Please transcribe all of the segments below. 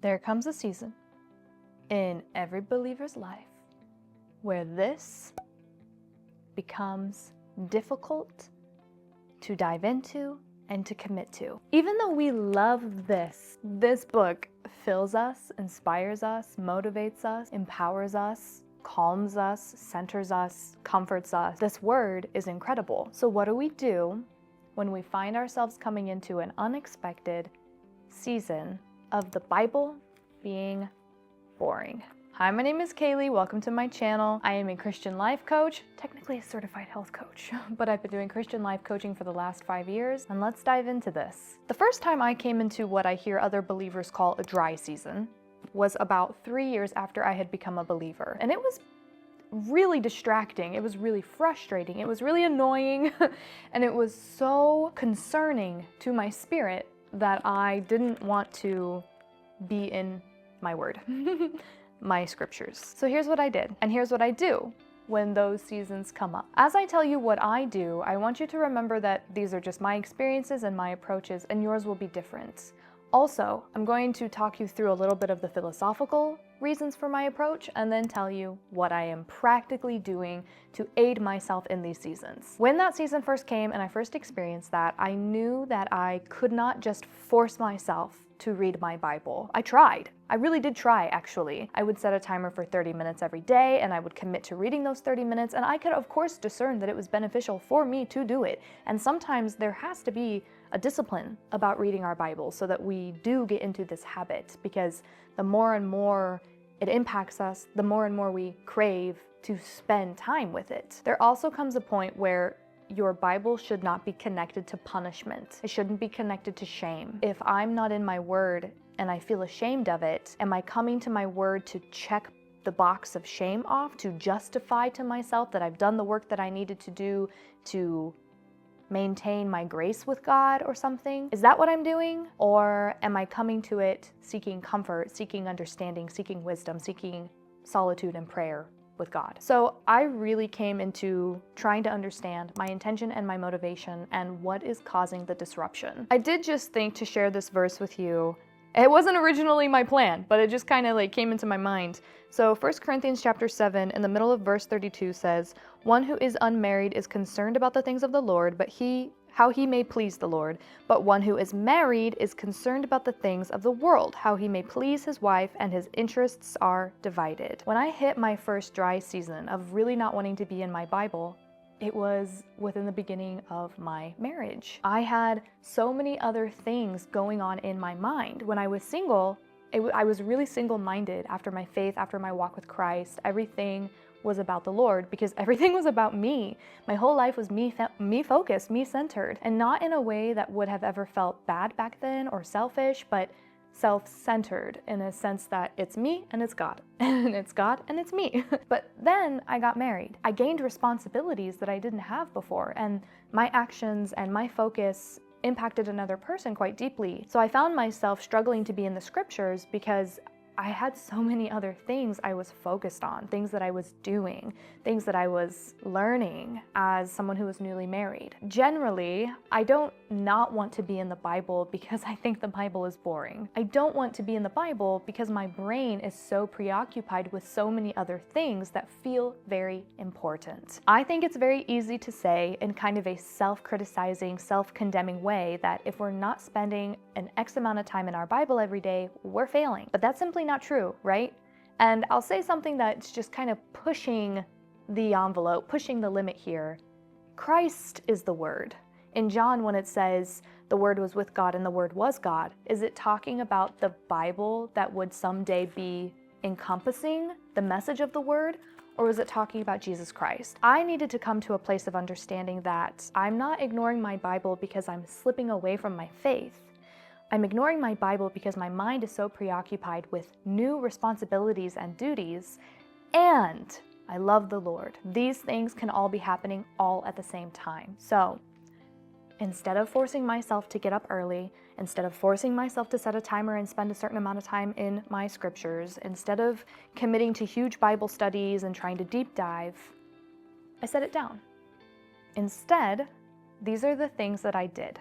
There comes a season in every believer's life where this becomes difficult to dive into and to commit to. Even though we love this book fills us, inspires us, motivates us, empowers us, calms us, centers us, comforts us. This word is incredible. So what do we do when we find ourselves coming into an unexpected season of the Bible being boring? Hi, my name is Kaylee. Welcome to my channel. I am a Christian life coach, technically a certified health coach, but I've been doing Christian life coaching for the last 5 years, and let's dive into this. The first time I came into what I hear other believers call a dry season was about 3 years after I had become a believer, and it was really distracting. It was really frustrating. It was really annoying, and it was so concerning to my spirit that I didn't want to be in my word. My scriptures. So here's what I did, and here's what I do when those seasons come up. As I tell you what I do, I want you to remember that these are just my experiences and my approaches, and yours will be different. Also, I'm going to talk you through a little bit of the philosophical reasons for my approach, and then tell you what I am practically doing to aid myself in these seasons. When that season first came and I first experienced that, I knew that I could not just force myself to read my Bible. I tried. I really did try, actually. I would set a timer for 30 minutes every day, and I would commit to reading those 30 minutes, and I could, of course, discern that it was beneficial for me to do it. And sometimes there has to be a discipline about reading our Bible so that we do get into this habit, because the more and more it impacts us, the more and more we crave to spend time with it. There also comes a point where your Bible should not be connected to punishment. It shouldn't be connected to shame. If I'm not in my word and I feel ashamed of it, am I coming to my word to check the box of shame off, to justify to myself that I've done the work that I needed to do to maintain my grace with God or something? Is that what I'm doing? Or am I coming to it seeking comfort, seeking understanding, seeking wisdom, seeking solitude and prayer with God? So I really came into trying to understand my intention and my motivation and what is causing the disruption. I did just think to share this verse with you. It wasn't originally my plan, but it just kind of like came into my mind. So 1 Corinthians chapter 7 in the middle of verse 32 says, "One who is unmarried is concerned about the things of the Lord, but how he may please the Lord. But one who is married is concerned about the things of the world, how he may please his wife, and his interests are divided." When I hit my first dry season of really not wanting to be in my Bible, it was within the beginning of my marriage. I had so many other things going on in my mind. When I was single, I was really single-minded after my faith, after my walk with Christ. Everything was about the Lord because everything was about me. My whole life was me focused, me centered, and not in a way that would have ever felt bad back then or selfish, but self-centered in a sense that it's me and it's God, and it's God and it's me. But then I got married. I gained responsibilities that I didn't have before, and my actions and my focus impacted another person quite deeply. So I found myself struggling to be in the scriptures because I had so many other things I was focused on, things that I was doing, things that I was learning as someone who was newly married. Generally, I don't not want to be in the Bible because I think the Bible is boring. I don't want to be in the Bible because my brain is so preoccupied with so many other things that feel very important. I think it's very easy to say in kind of a self-criticizing, self-condemning way that if we're not spending an X amount of time in our Bible every day, we're failing. But that's simply not true, right? And I'll say something that's just kind of pushing the envelope, pushing the limit here. Christ is the Word. In John, when it says the Word was with God and the Word was God, is it talking about the Bible that would someday be encompassing the message of the Word? Or is it talking about Jesus Christ? I needed to come to a place of understanding that I'm not ignoring my Bible because I'm slipping away from my faith. I'm ignoring my Bible because my mind is so preoccupied with new responsibilities and duties, and I love the Lord. These things can all be happening all at the same time. So instead of forcing myself to get up early, instead of forcing myself to set a timer and spend a certain amount of time in my scriptures, instead of committing to huge Bible studies and trying to deep dive, I set it down. Instead, these are the things that I did.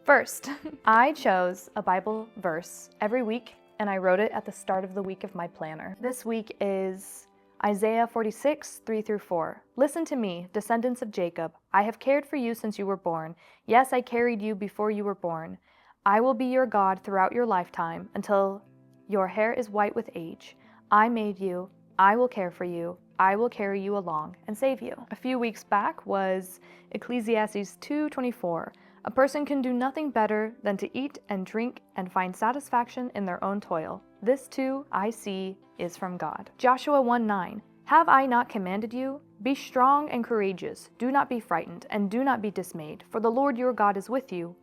First, I chose a Bible verse every week and I wrote it at the start of the week of my planner. This week is Isaiah 46, 3-4. Listen to me, descendants of Jacob. I have cared for you since you were born. Yes, I carried you before you were born. I will be your God throughout your lifetime until your hair is white with age. I made you. I will care for you. I will carry you along and save you. A few weeks back was Ecclesiastes 2:24. A person can do nothing better than to eat and drink and find satisfaction in their own toil. This too, I see, is from God. Joshua 1:9. Have I not commanded you? Be strong and courageous. Do not be frightened and do not be dismayed, for the Lord your God is with you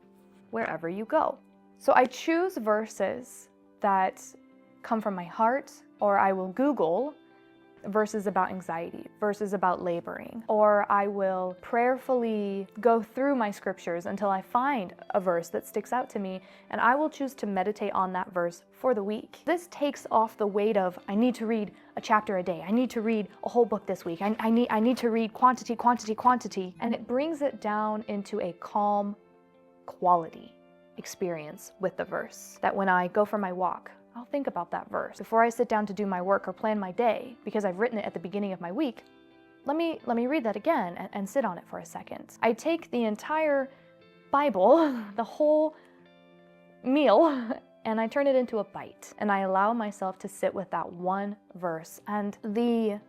wherever you go. So I choose verses that come from my heart, or I will Google verses about anxiety, verses about laboring, or I will prayerfully go through my scriptures until I find a verse that sticks out to me, and I will choose to meditate on that verse for the week. This takes off the weight of, I need to read a chapter a day, I need to read a whole book this week, I need to read quantity, and it brings it down into a calm quality experience with the verse, that when I go for my walk, I'll think about that verse. Before I sit down to do my work or plan my day, because I've written it at the beginning of my week, let me read that again and sit on it for a second. I take the entire Bible, the whole meal, and I turn it into a bite, and I allow myself to sit with that one verse. And the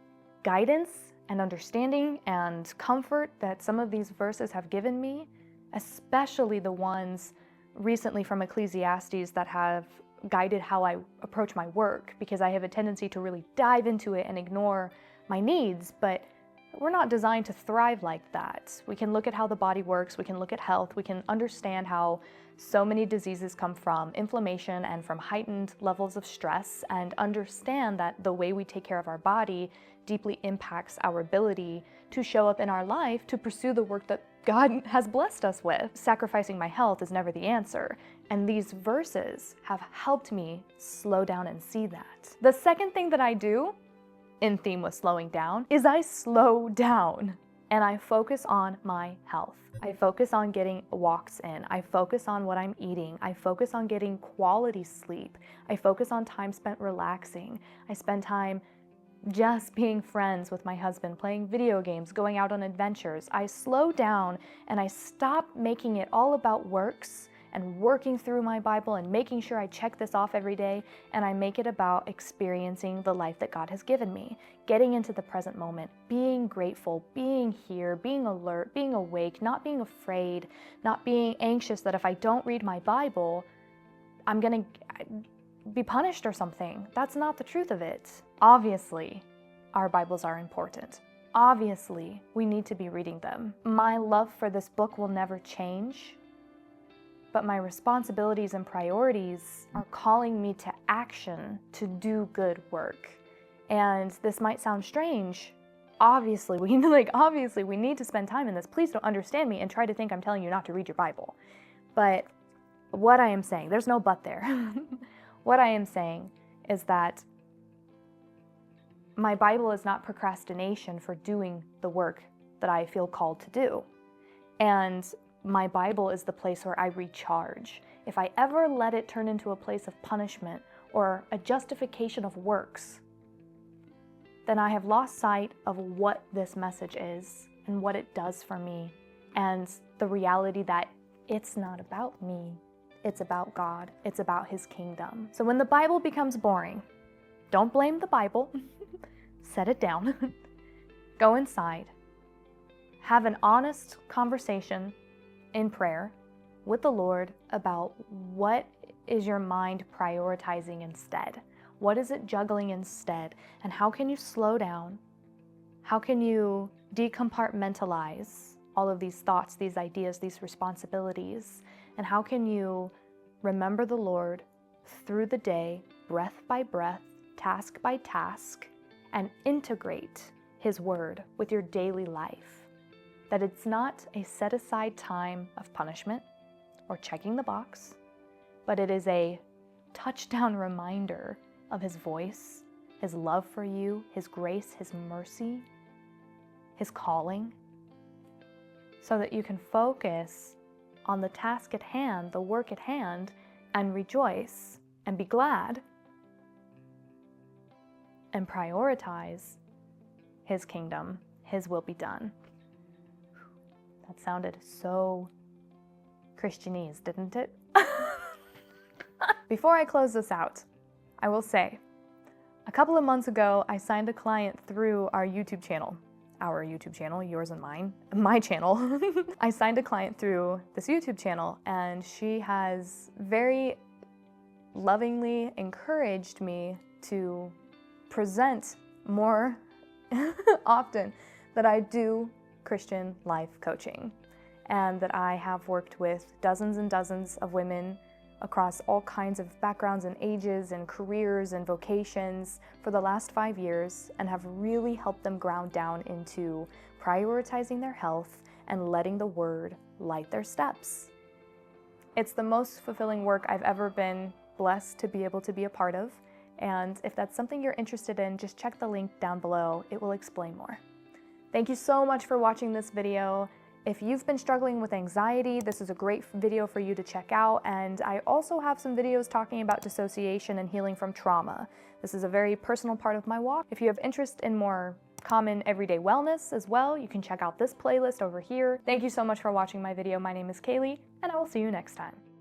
guidance and understanding and comfort that some of these verses have given me, especially the ones recently from Ecclesiastes that have guided how I approach my work, because I have a tendency to really dive into it and ignore my needs, but we're not designed to thrive like that. We can look at how the body works, we can look at health, we can understand how so many diseases come from inflammation and from heightened levels of stress, and understand that the way we take care of our body deeply impacts our ability to show up in our life to pursue the work that God has blessed us with. Sacrificing my health is never the answer, and these verses have helped me slow down and see that. The second thing that I do, in theme with slowing down, is I slow down and I focus on my health. I focus on getting walks in. I focus on what I'm eating. I focus on getting quality sleep. I focus on time spent relaxing. I spend time just being friends with my husband, playing video games, going out on adventures. I slow down and I stop making it all about works and working through my Bible and making sure I check this off every day, and I make it about experiencing the life that God has given me, getting into the present moment, being grateful, being here, being alert, being awake, not being afraid, not being anxious that if I don't read my Bible, I'm gonna be punished or something. That's not the truth of it. Obviously, our Bibles are important. Obviously, we need to be reading them. My love for this book will never change, but my responsibilities and priorities are calling me to action to do good work. And this might sound strange. Obviously, we need to spend time in this. Please don't understand me and try to think I'm telling you not to read your Bible. But what I am saying, there's no but there. What I am saying is that my Bible is not procrastination for doing the work that I feel called to do. And my Bible is the place where I recharge. If I ever let it turn into a place of punishment or a justification of works, then I have lost sight of what this message is and what it does for me, and the reality that it's not about me. It's about God. It's about His kingdom. So when the Bible becomes boring, don't blame the Bible. Set it down. Go inside. Have an honest conversation in prayer with the Lord about what is your mind prioritizing instead? What is it juggling instead? And how can you slow down? How can you decompartmentalize all of these thoughts, these ideas, these responsibilities? And how can you remember the Lord through the day, breath by breath, task by task, and integrate His word with your daily life? That it's not a set-aside time of punishment or checking the box, but it is a touchdown reminder of His voice, His love for you, His grace, His mercy, His calling, so that you can focus on the task at hand, the work at hand, and rejoice and be glad and prioritize His kingdom, His will be done. That sounded so Christianese, didn't it? Before I close this out, I will say, a couple of months ago, I signed a client through our YouTube channel. Our YouTube channel, yours and mine, my channel. I signed a client through this YouTube channel, and she has very lovingly encouraged me to present more often that I do Christian life coaching, and that I have worked with dozens and dozens of women across all kinds of backgrounds and ages and careers and vocations for the last 5 years, and have really helped them ground down into prioritizing their health and letting the Word light their steps. It's the most fulfilling work I've ever been blessed to be able to be a part of, and if that's something you're interested in, just check the link down below. It will explain more. Thank you so much for watching this video. If you've been struggling with anxiety, this is a great video for you to check out, and I also have some videos talking about dissociation and healing from trauma. This is a very personal part of my walk. If you have interest in more common everyday wellness as well, you can check out this playlist over here. Thank you so much for watching my video. My name is Kaylee, and I will see you next time.